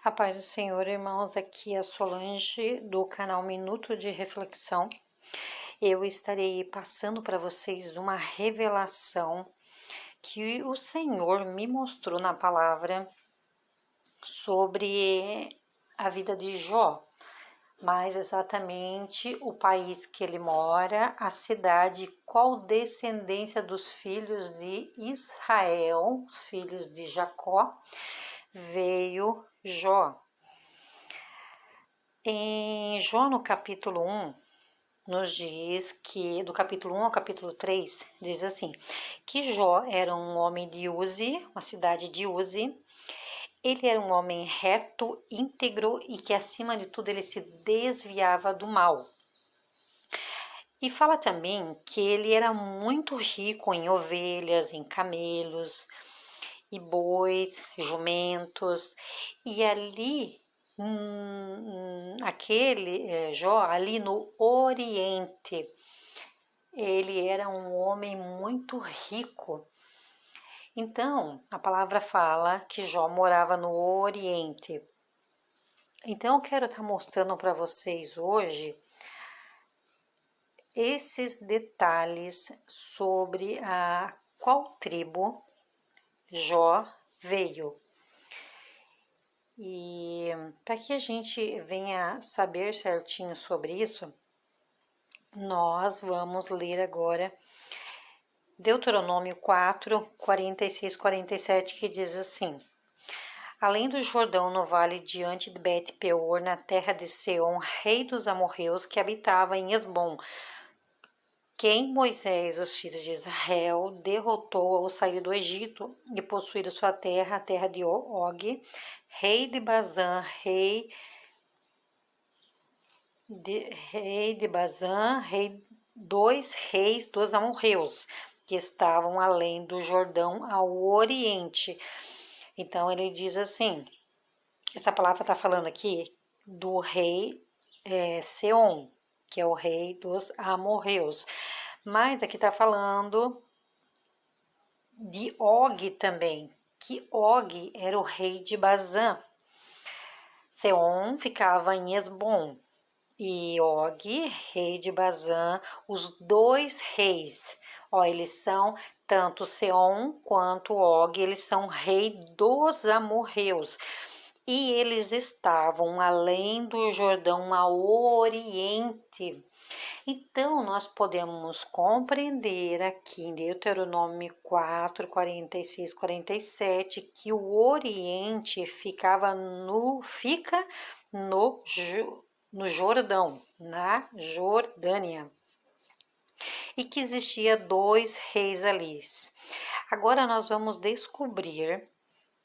A paz do Senhor, irmãos, aqui é a Solange do canal Minuto de Reflexão. Eu estarei passando para vocês uma revelação que o Senhor me mostrou na palavra sobre a vida de Jó, mais exatamente o país que ele mora, a cidade, qual descendência dos filhos de Israel, os filhos de Jacó, veio Jó. Em Jó, no capítulo 1, nos diz que, do capítulo 1 ao capítulo 3, diz assim, que Jó era um homem de Uzi, uma cidade de Uzi. Ele era um homem reto, íntegro e que, acima de tudo, ele se desviava do mal. E fala também que ele era muito rico em ovelhas, em camelos, e bois, jumentos, e ali Jó, ali no Oriente, ele era um homem muito rico. Então, a palavra fala que Jó morava no Oriente. Então, eu quero estar mostrando para vocês hoje esses detalhes sobre a qual tribo Jó veio. E para que a gente venha saber certinho sobre isso, nós vamos ler agora Deuteronômio 4, 46, 47, que diz assim: Além do Jordão, no vale diante de Bet-peor, na terra de Seom, rei dos amorreus, que habitava em Esbom, quem Moisés, os filhos de Israel, derrotou ao sair do Egito e possuir sua terra, a terra de Og, rei de Bazã, dois reis dos amorreus, que estavam além do Jordão, ao oriente. Então, ele diz assim, essa palavra está falando aqui do rei Seom, que é o rei dos amorreus. Mas aqui está falando de Og também, que Og era o rei de Bazã. Seom ficava em Esbom e Og, rei de Bazã, os dois reis. Eles são, tanto Seom quanto Og, eles são rei dos amorreus. E eles estavam além do Jordão, ao oriente. Então, nós podemos compreender aqui em Deuteronômio 4, 46, 47, que o Oriente fica no Jordão, na Jordânia, e que existia dois reis ali. Agora nós vamos descobrir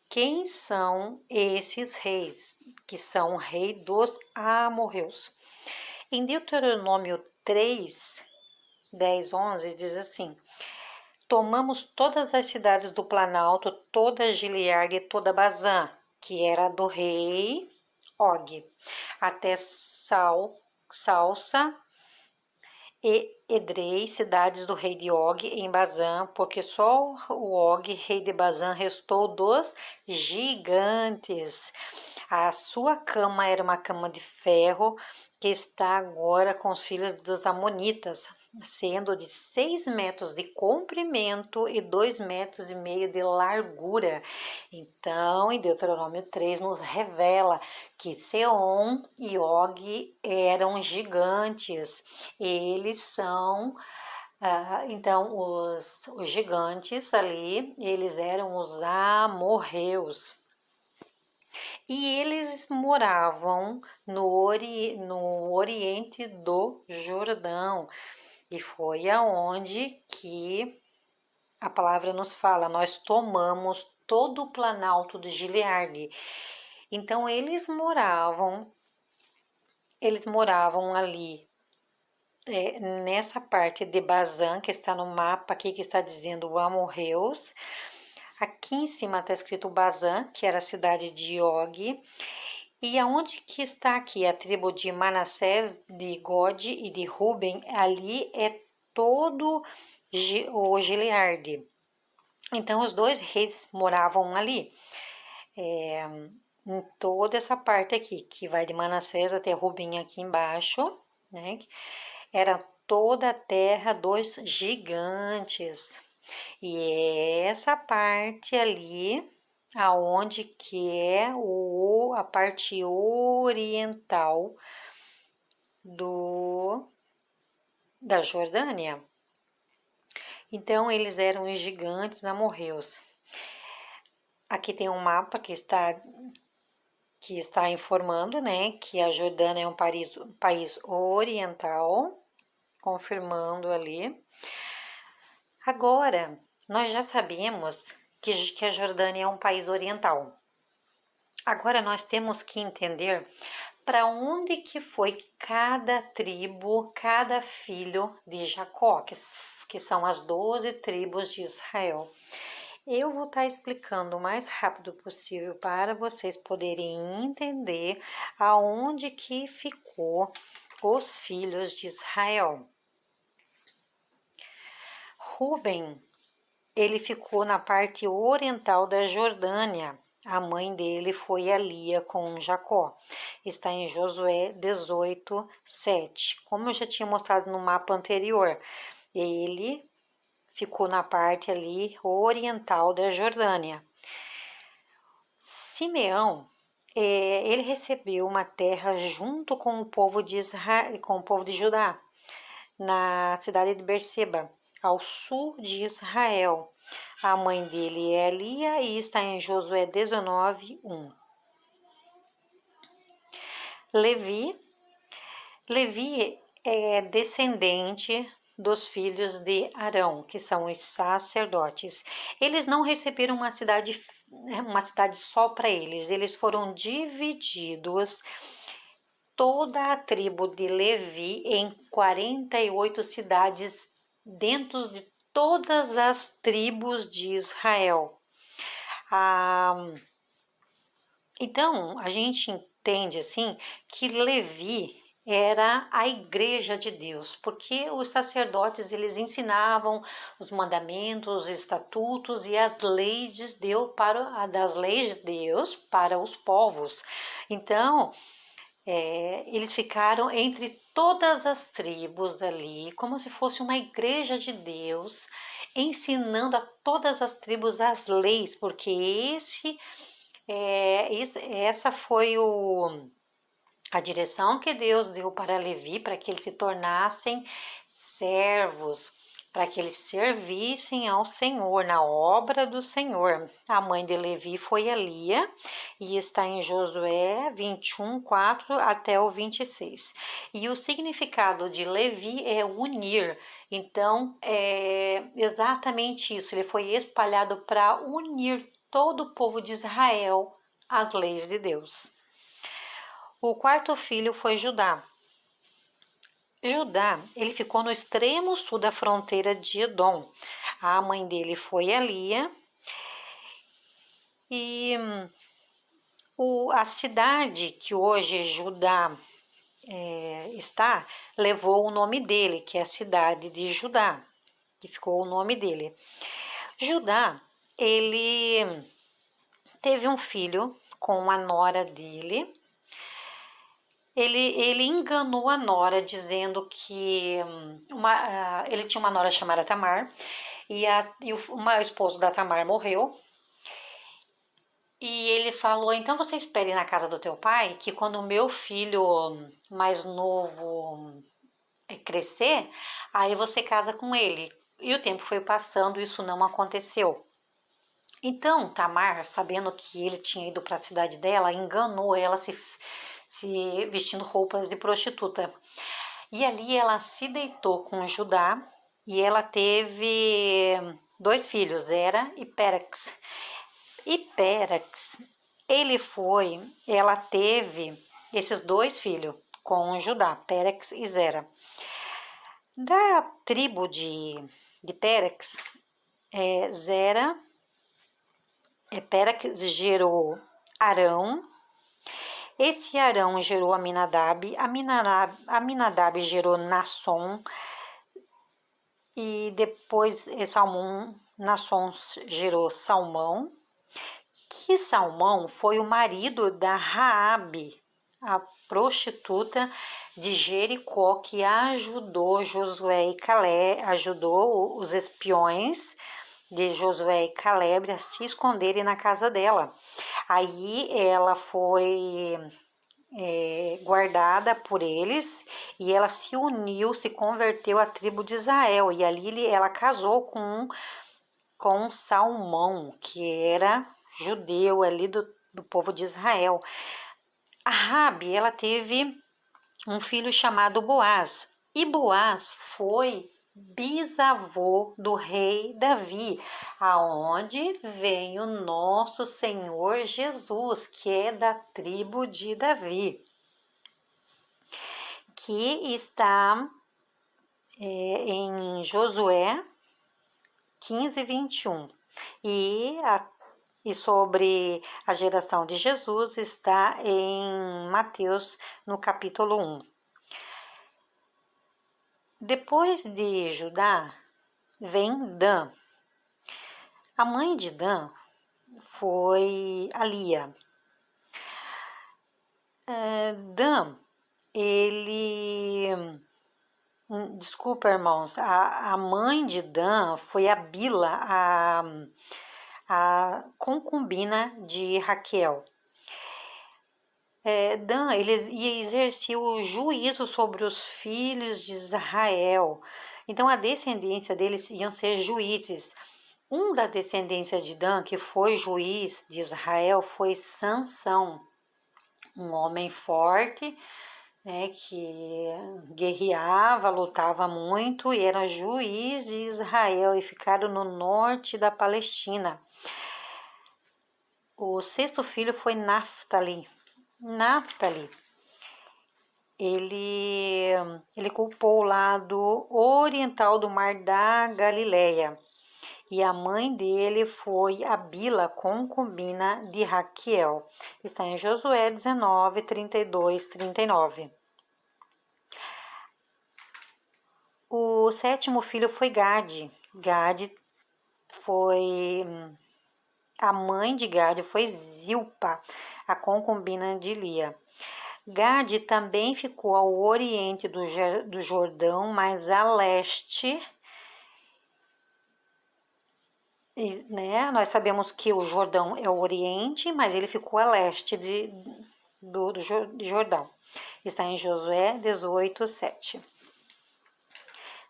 quem são esses reis, que são o rei dos amorreus. Em Deuteronômio 3, 10, 11, diz assim: Tomamos todas as cidades do Planalto, toda Gileade e toda Bazã, que era do rei Og, até Salsa e Edrei, cidades do rei de Og em Bazã, porque só o Og, rei de Bazã, restou dos gigantes. A sua cama era uma cama de ferro, que está agora com os filhos dos amonitas, sendo de 6 metros de comprimento e 2,5 metros de largura. Então, em Deuteronômio 3 nos revela que Seom e Og eram gigantes. Eles são então, os gigantes ali, eles eram os amorreus. E eles moravam no oriente do Jordão. E foi aonde que a palavra nos fala, nós tomamos todo o planalto de Gileade. Então, eles moravam ali, nessa parte de Bazã, que está no mapa aqui, que está dizendo amorreus. Aqui em cima está escrito Bazã, que era a cidade de Og. E aonde que está aqui a tribo de Manassés, de Gode e de Ruben, ali é todo o Gileade. Então, os dois reis moravam ali. em toda essa parte aqui, que vai de Manassés até Rubim aqui embaixo, né? Era toda a terra dos gigantes. E é essa parte ali, aonde que é a parte oriental da Jordânia. Então, eles eram os gigantes amorreus. Aqui tem um mapa que está informando, né, que a Jordânia é um país oriental, confirmando ali. Agora, nós já sabemos que a Jordânia é um país oriental. Agora nós temos que entender para onde que foi cada tribo, cada filho de Jacó, que são as 12 tribos de Israel. Eu vou estar explicando o mais rápido possível para vocês poderem entender aonde que ficou os filhos de Israel. Ruben, ele ficou na parte oriental da Jordânia. A mãe dele foi a Lia com Jacó. Está em Josué 18, 7. Como eu já tinha mostrado no mapa anterior, ele ficou na parte ali oriental da Jordânia. Simeão, ele recebeu uma terra junto com o povo de Israel, com o povo de Judá, na cidade de Berseba, ao sul de Israel. A mãe dele é Lia e está em Josué 19, 1. Levi é descendente dos filhos de Arão, que são os sacerdotes. Eles não receberam uma cidade só para eles, eles foram divididos, toda a tribo de Levi, em 48 cidades dentro de todas as tribos de Israel. Então, a gente entende assim que Levi era a igreja de Deus, porque os sacerdotes eles ensinavam os mandamentos, os estatutos e as leis de Deus para os povos. Então, eles ficaram entre todas as tribos ali, como se fosse uma igreja de Deus, ensinando a todas as tribos as leis, porque essa foi a direção que Deus deu para Levi, para que eles se tornassem servos, para que eles servissem ao Senhor, na obra do Senhor. A mãe de Levi foi a Lia, e está em Josué 21, 4 até o 26. E o significado de Levi é unir. Então, é exatamente isso. Ele foi espalhado para unir todo o povo de Israel às leis de Deus. O quarto filho foi Judá. Judá, ele ficou no extremo sul da fronteira de Edom. A mãe dele foi a Lia. E a cidade que hoje Judá está, levou o nome dele, que é a cidade de Judá, que ficou o nome dele. Judá, ele teve um filho com a nora dele. Ele enganou a nora dizendo que ele tinha uma nora chamada Tamar e o esposo da Tamar morreu. E ele falou, então você espere na casa do teu pai, que quando o meu filho mais novo crescer, aí você casa com ele. E o tempo foi passando, isso não aconteceu. Então Tamar, sabendo que ele tinha ido para a cidade dela, enganou ela se vestindo roupas de prostituta. E ali ela se deitou com Judá e ela teve 2 filhos, Zera e Pérex. E Pérex, ela teve esses 2 filhos com Judá, Pérex e Zera. Da tribo de Pérex, Pérex gerou Arão. Esse Arão gerou Aminadab, Aminadab gerou Nasson, e depois Nasson gerou Salmão, que Salmão foi o marido da Raabe, a prostituta de Jericó, que ajudou Josué e Caleb, ajudou os espiões de Josué e Caleb a se esconderem na casa dela. Aí ela foi guardada por eles e ela se uniu, se converteu à tribo de Israel, e ali ela casou com Salmão, que era judeu ali do povo de Israel. A Rabi, ela teve um filho chamado Boaz, e Boaz foi bisavô do rei Davi, aonde vem o nosso Senhor Jesus, que é da tribo de Davi, que está em Josué 15:21. E sobre a geração de Jesus está em Mateus, no capítulo 1. Depois de Judá, vem Dan. A mãe de Dan foi a Lia. Dan, ele... Desculpa, irmãos, a mãe de Dan foi a Bila, a concubina de Raquel. Dan, ele exercia o juízo sobre os filhos de Israel. Então, a descendência deles iam ser juízes. Um da descendência de Dan, que foi juiz de Israel, foi Sansão, um homem forte, né, que guerreava, lutava muito e era juiz de Israel, e ficaram no norte da Palestina. O sexto filho foi Naftali. Ele culpou o lado oriental do mar da Galileia, e a mãe dele foi a Bila, concubina de Raquel. Está em Josué 19, 32, 39. O sétimo filho foi Gade. A mãe de Gade foi Zilpa, a concubina de Lia. Gade também ficou ao oriente do Jordão, mas a leste. Nós sabemos que o Jordão é o oriente, mas ele ficou a leste do Jordão. Está em Josué 18, 7.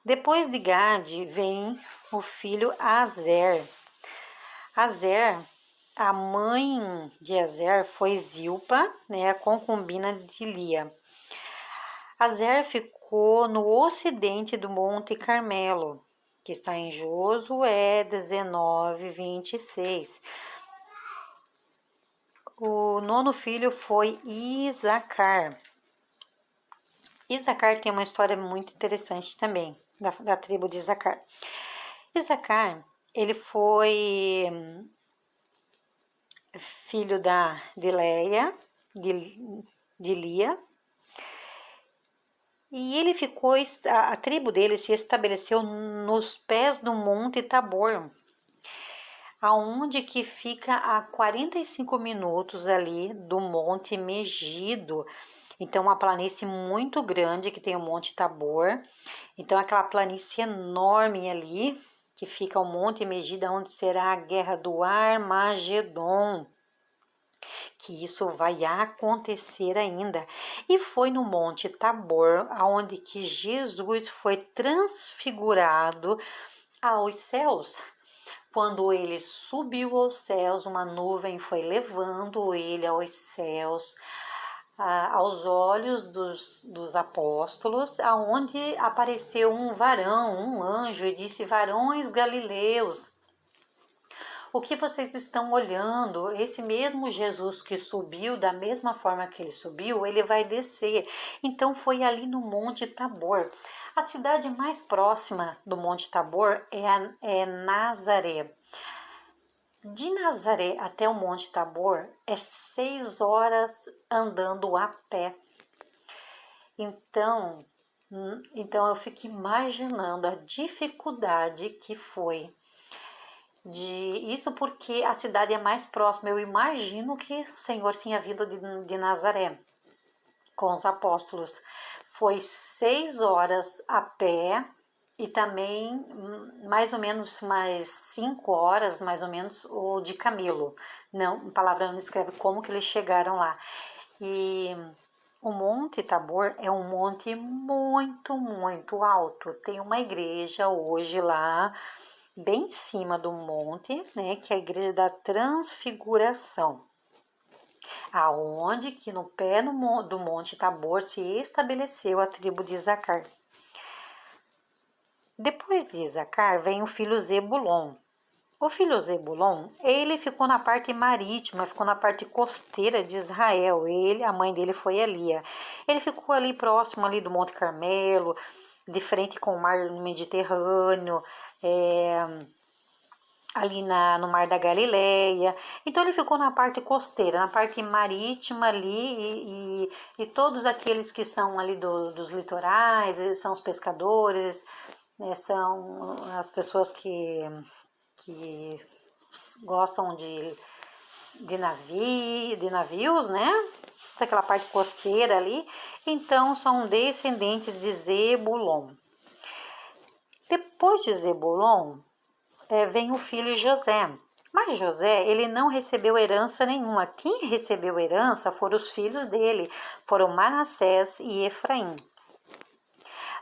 Depois de Gade vem o filho Azer. A mãe de Azer foi Zilpa, a concubina de Lia. Azer ficou no ocidente do Monte Carmelo, que está em Josué 19, 26. O nono filho foi Isacar. Isacar tem uma história muito interessante também, da tribo de Isacar. Isacar, ele foi filho de Leia, de Lia, e ele a tribo dele se estabeleceu nos pés do Monte Tabor, aonde que fica a 45 minutos ali do Monte Megido. Então, uma planície muito grande que tem o Monte Tabor. Então, aquela planície enorme ali, que fica o Monte Megido, onde será a guerra do Armagedon, que isso vai acontecer ainda. E foi no Monte Tabor, onde que Jesus foi transfigurado aos céus. Quando ele subiu aos céus, uma nuvem foi levando ele aos céus, aos olhos dos apóstolos, aonde apareceu um varão, um anjo, e disse: varões galileus, o que vocês estão olhando? Esse mesmo Jesus que subiu, da mesma forma que ele subiu, ele vai descer. Então foi ali no Monte Tabor. A cidade mais próxima do Monte Tabor é Nazaré. De Nazaré até o Monte Tabor é 6 horas andando a pé. Então eu fico imaginando a dificuldade que foi. Isso porque a cidade é mais próxima. Eu imagino que o Senhor tinha vindo de Nazaré com os apóstolos. Foi 6 horas a pé e também mais ou menos mais 5 horas, mais ou menos, o de camelo. Não, a palavra não escreve como que eles chegaram lá. E o Monte Tabor é um monte muito, muito alto. Tem uma igreja hoje lá, bem em cima do monte, né, que é a Igreja da Transfiguração, aonde que no pé do Monte Tabor se estabeleceu a tribo de Isacar. Depois de Isacar vem o filho Zebulon. O filho Zebulon, ele ficou na parte marítima, ficou na parte costeira de Israel. A mãe dele foi Elia. Ele ficou ali próximo ali do Monte Carmelo, de frente com o mar Mediterrâneo, ali no Mar da Galileia. Então ele ficou na parte costeira, na parte marítima ali, e todos aqueles que são ali dos litorais, eles são os pescadores, né, são as pessoas que gostam de navios, né? Daquela parte costeira ali. Então são descendentes de Zebulon. Depois de Zebulon, vem o filho José. Mas José, ele não recebeu herança nenhuma. Quem recebeu herança foram os filhos dele, foram Manassés e Efraim.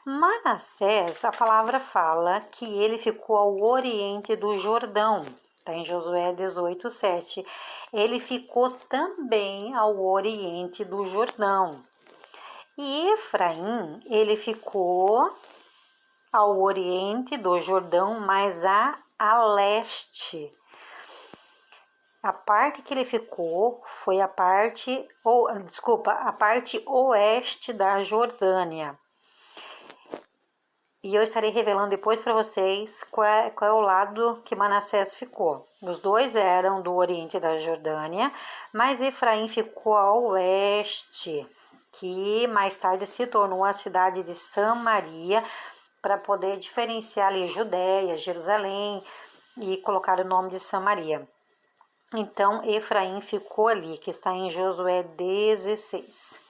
Manassés, a palavra fala que ele ficou ao oriente do Jordão, está em Josué 18:7. Ele ficou também ao oriente do Jordão. E Efraim, ele ficou ao oriente do Jordão, mas a leste. A parte que ele ficou foi a parte oeste da Jordânia. E eu estarei revelando depois para vocês qual é o lado que Manassés ficou. Os dois eram do oriente da Jordânia, mas Efraim ficou ao oeste, que mais tarde se tornou a cidade de Samaria, para poder diferenciar ali Judéia, Jerusalém, e colocar o nome de Samaria. Então, Efraim ficou ali, que está em Josué 16.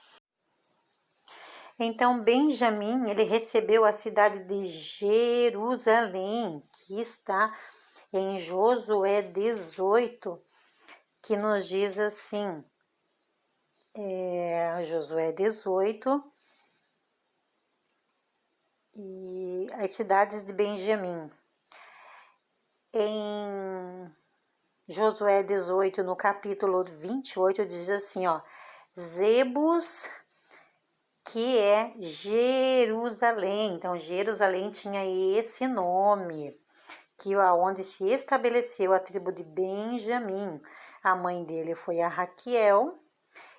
Então, Benjamim, ele recebeu a cidade de Jerusalém, que está em Josué 18, que nos diz assim, Josué 18, e as cidades de Benjamim. Em Josué 18, no capítulo 28, diz assim, Zebus, que é Jerusalém. Então, Jerusalém tinha esse nome, que aonde se estabeleceu a tribo de Benjamim. A mãe dele foi a Raquel,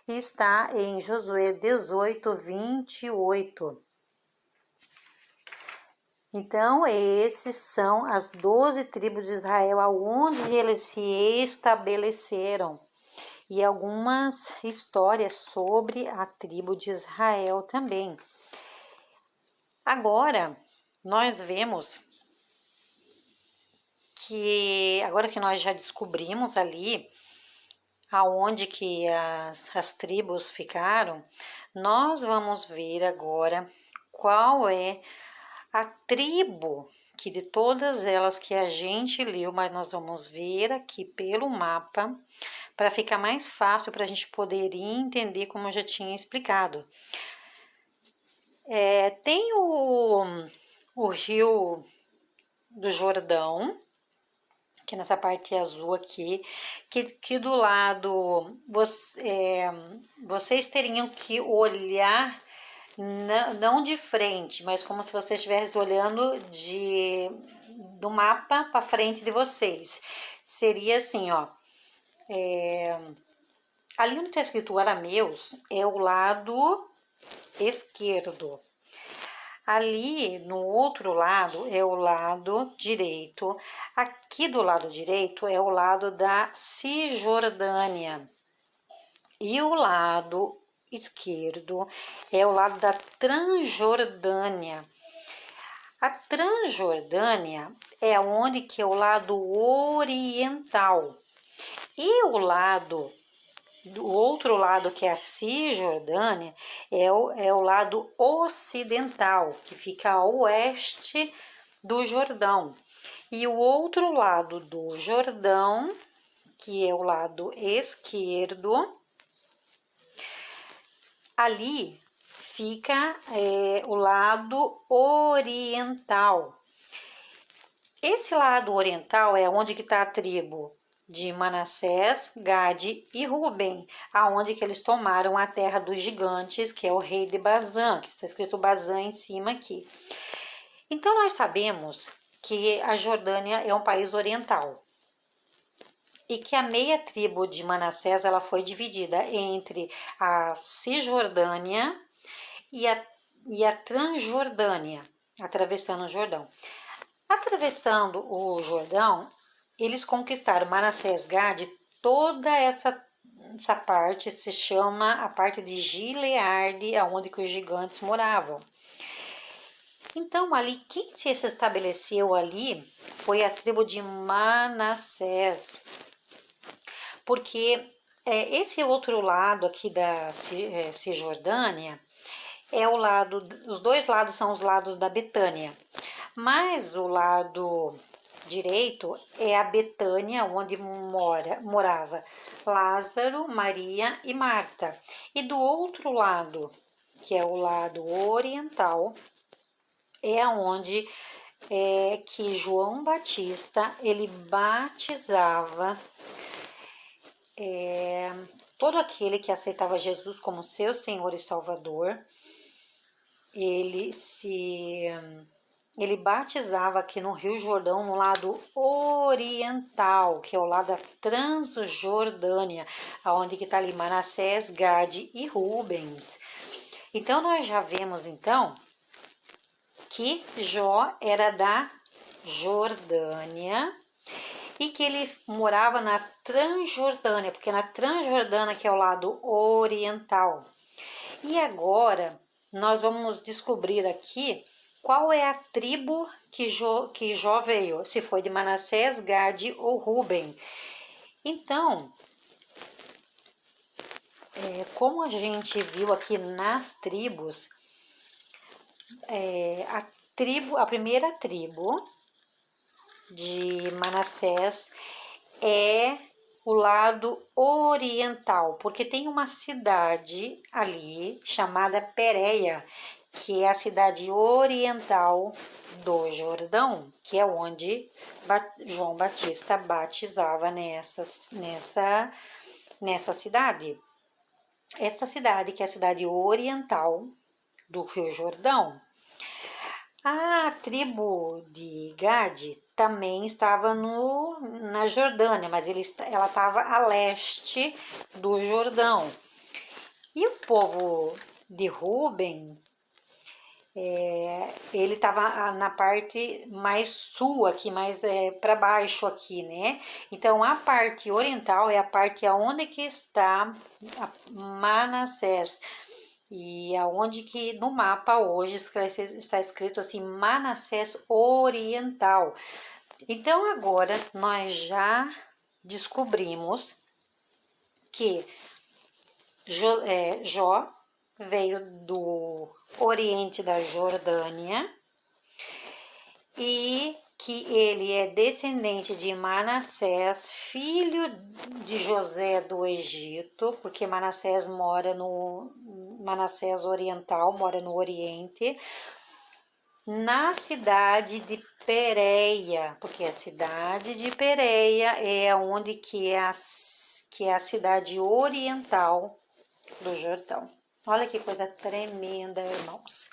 e está em Josué 18, 28. Então, esses são as 12 tribos de Israel, aonde eles se estabeleceram. E algumas histórias sobre a tribo de Israel também. Agora, nós vemos que, agora que nós já descobrimos ali aonde que as tribos ficaram, nós vamos ver agora qual é a tribo que de todas elas que a gente leu, mas nós vamos ver aqui pelo mapa, para ficar mais fácil para a gente poder entender, como eu já tinha explicado. Tem o rio do Jordão, que é nessa parte azul aqui, que do lado vocês teriam que olhar, não de frente, mas como se você estivesse olhando do mapa para frente de vocês. Seria assim, ali onde está escrito Arameus é o lado esquerdo. Ali no outro lado é o lado direito. Aqui do lado direito é o lado da Cisjordânia. E o lado esquerdo é o lado da Transjordânia. A Transjordânia é onde que é o lado oriental. E o outro lado, que é a Cisjordânia, é o lado ocidental, que fica a oeste do Jordão. E o outro lado do Jordão, que é o lado esquerdo, ali fica o lado oriental. Esse lado oriental é onde que está a tribo de Manassés, Gade e Ruben, aonde que eles tomaram a terra dos gigantes, que é o rei de Bazã, que está escrito Bazã em cima aqui. Então, nós sabemos que a Jordânia é um país oriental e que a meia tribo de Manassés ela foi dividida entre a Cisjordânia e a Transjordânia, atravessando o Jordão. Atravessando o Jordão, eles conquistaram Manassés, Gade, toda essa parte se chama a parte de Gileade, aonde que os gigantes moravam. Então, ali, quem se estabeleceu ali foi a tribo de Manassés, porque esse outro lado aqui da Cisjordânia é o lado, os dois lados são os lados da Betânia, mas o lado direito é a Betânia, onde morava Lázaro, Maria e Marta. E do outro lado, que é o lado oriental, é onde que João Batista ele batizava todo aquele que aceitava Jesus como seu Senhor e Salvador. Ele batizava aqui no Rio Jordão, no lado oriental, que é o lado da Transjordânia, onde que está ali Manassés, Gade e Rubens. Então, nós já vemos, então, que Jó era da Jordânia e que ele morava na Transjordânia, porque na Transjordânia que é o lado oriental. E agora, nós vamos descobrir aqui qual é a tribo que Jó veio, se foi de Manassés, Gade ou Ruben. Então, como a gente viu aqui nas tribos, a primeira tribo de Manassés é o lado oriental, porque tem uma cidade ali chamada Pérea, que é a cidade oriental do Jordão, que é onde João Batista batizava nessa cidade. Essa cidade, que é a cidade oriental do Rio Jordão. A tribo de Gade também estava na Jordânia, mas ela estava a leste do Jordão. E o povo de Ruben, ele estava na parte mais sul aqui, mais para baixo aqui, né? Então, a parte oriental é a parte aonde que está Manassés. E aonde que no mapa hoje está escrito assim, Manassés Oriental. Então, agora nós já descobrimos que Jó veio do oriente da Jordânia e que ele é descendente de Manassés, filho de José do Egito, porque Manassés oriental, mora no Oriente, na cidade de Pérea, porque a cidade de Pérea é onde que é a cidade oriental do Jordão. Olha que coisa tremenda, irmãos.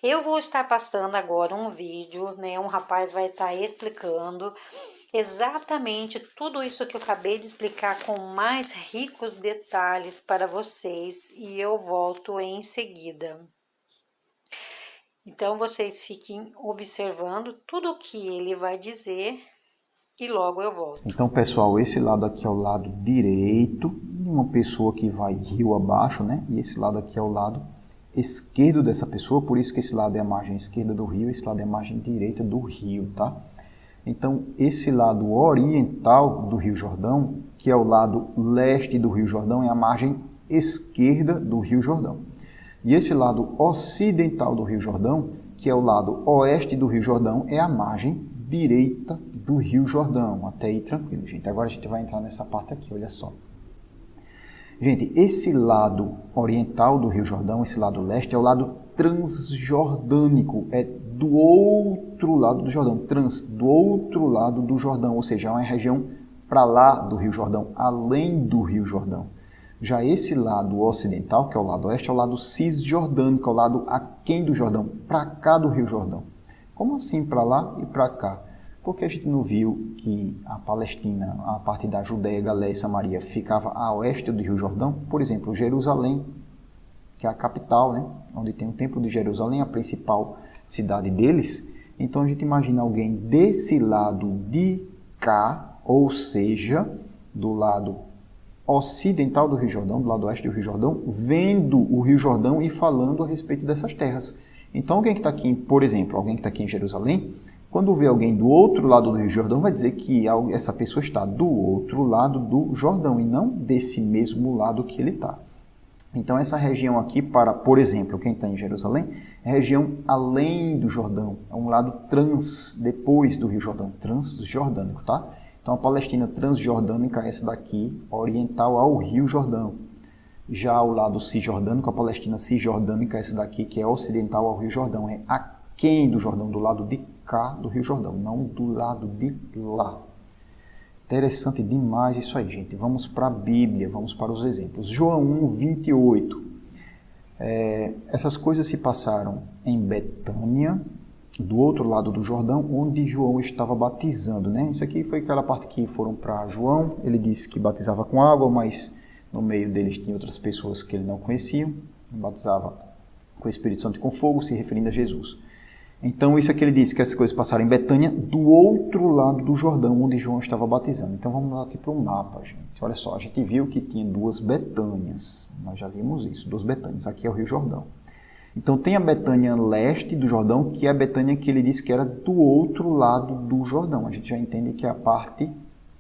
Eu vou estar passando agora um vídeo, né? Um rapaz vai estar explicando exatamente tudo isso que eu acabei de explicar com mais ricos detalhes para vocês e eu volto em seguida. Então, vocês fiquem observando tudo o que ele vai dizer e logo eu volto. Então, pessoal, esse lado aqui é o lado direito de uma pessoa que vai rio abaixo, né? E esse lado aqui é o lado esquerdo dessa pessoa, por isso que esse lado é a margem esquerda do rio, esse lado é a margem direita do rio, tá? Então, esse lado oriental do Rio Jordão, que é o lado leste do Rio Jordão, é a margem esquerda do Rio Jordão. E esse lado ocidental do Rio Jordão, que é o lado oeste do Rio Jordão, é a margem direita do Rio Jordão. Até aí tranquilo, gente. Agora a gente vai entrar nessa parte aqui, olha só. Gente, esse lado oriental do Rio Jordão, esse lado leste, é o lado transjordânico, é do outro lado do Jordão, do outro lado do Jordão, ou seja, é uma região para lá do Rio Jordão, além do Rio Jordão. Já esse lado ocidental, que é o lado oeste, é o lado cisjordânico, é o lado aquém do Jordão, para cá do Rio Jordão. Como assim para lá e para cá? Porque a gente não viu que a Palestina, a parte da Judéia, Galileia e Samaria, ficava a oeste do Rio Jordão? Por exemplo, Jerusalém, que é a capital, né? Onde tem o Templo de Jerusalém, a principal cidade deles. Então a gente imagina alguém desse lado de cá, ou seja, do lado ocidental do Rio Jordão, do lado oeste do Rio Jordão, vendo o Rio Jordão e falando a respeito dessas terras. Então alguém que está aqui, por exemplo, alguém que está aqui em Jerusalém, quando vê alguém do outro lado do Rio Jordão, vai dizer que essa pessoa está do outro lado do Jordão e não desse mesmo lado que ele está. Então essa região aqui, por exemplo, quem está em Jerusalém, é a região além do Jordão, é um lado depois do Rio Jordão, transjordânico, tá? Então a Palestina transjordânica é essa daqui, oriental ao Rio Jordão. Já o lado cisjordânico, a Palestina cisjordânica é essa daqui, que é ocidental ao Rio Jordão, é aquém do Jordão, do lado de cá do Rio Jordão, não do lado de lá. Interessante demais isso aí, gente. Vamos para a Bíblia, vamos para os exemplos. João 1, 28. Essas coisas se passaram em Betânia, do outro lado do Jordão, onde João estava batizando, né? Isso aqui foi aquela parte que foram para João. Ele disse que batizava com água, mas no meio deles tinha outras pessoas que ele não conhecia. Batizava com o Espírito Santo e com fogo, se referindo a Jesus. Então, isso aqui ele disse que essas coisas passaram em Betânia, do outro lado do Jordão, onde João estava batizando. Então, vamos lá aqui para o mapa, gente. Olha só, a gente viu que tinha duas Betânias. Nós já vimos isso, duas Betânias. Aqui é o Rio Jordão. Então, tem a Betânia leste do Jordão, que é a Betânia que ele disse que era do outro lado do Jordão. A gente já entende que é a parte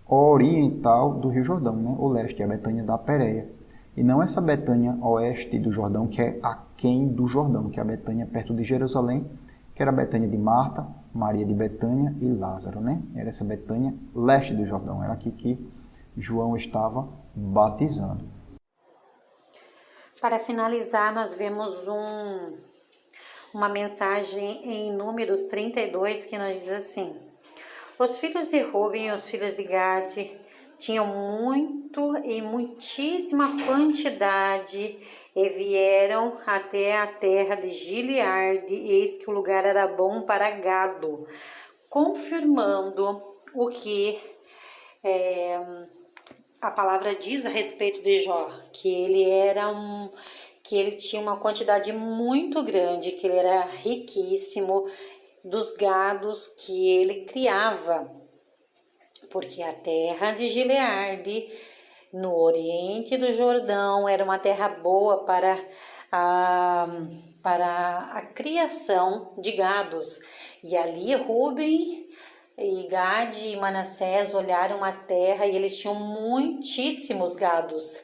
oriental do Rio Jordão, né? O leste é a Betânia da Pérea. E não essa Betânia oeste do Jordão, que é aquém do Jordão, que é a Betânia perto de Jerusalém, que era a Betânia de Marta, Maria de Betânia e Lázaro, né? Era essa Betânia leste do Jordão, era aqui que João estava batizando. Para finalizar, nós vemos uma mensagem em Números 32 que nos diz assim: os filhos de Ruben e os filhos de Gade tinham muito e muitíssima quantidade e vieram até a terra de Gileade, eis que o lugar era bom para gado, confirmando o que a palavra diz a respeito de Jó, que ele tinha uma quantidade muito grande, que ele era riquíssimo dos gados que ele criava, porque a terra de Gileade, no oriente do Jordão, era uma terra boa para a criação de gados. E ali Ruben e Gade e Manassés olharam a terra e eles tinham muitíssimos gados.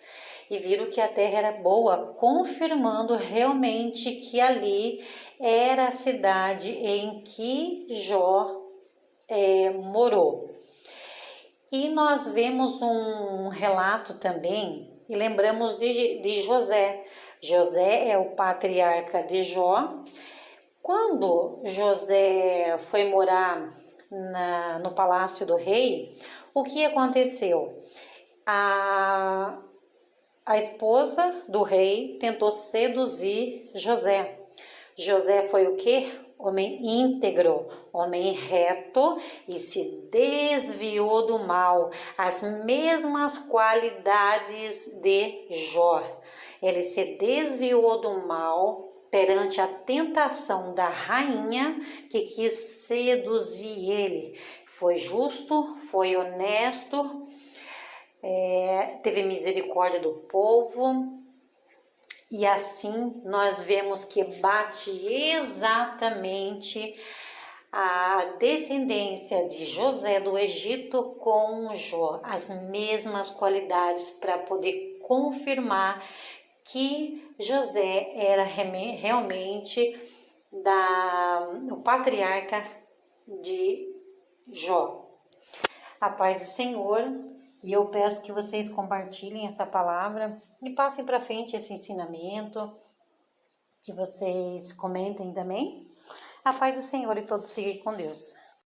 E viram que a terra era boa, confirmando realmente que ali era a cidade em que Jó morou. E nós vemos um relato também, e lembramos de José. José é o patriarca de Jó. Quando José foi morar no palácio do rei, o que aconteceu? A esposa do rei tentou seduzir José. José foi o quê? Homem íntegro, homem reto e se desviou do mal, as mesmas qualidades de Jó. Ele se desviou do mal perante a tentação da rainha que quis seduzir ele. Foi justo, foi honesto, teve misericórdia do povo E assim nós vemos que bate exatamente a descendência de José do Egito com Jó, as mesmas qualidades para poder confirmar que José era realmente o patriarca de Jó. A paz do Senhor, e eu peço que vocês compartilhem essa palavra e passem para frente esse ensinamento, que vocês comentem também. A paz do Senhor e todos fiquem com Deus.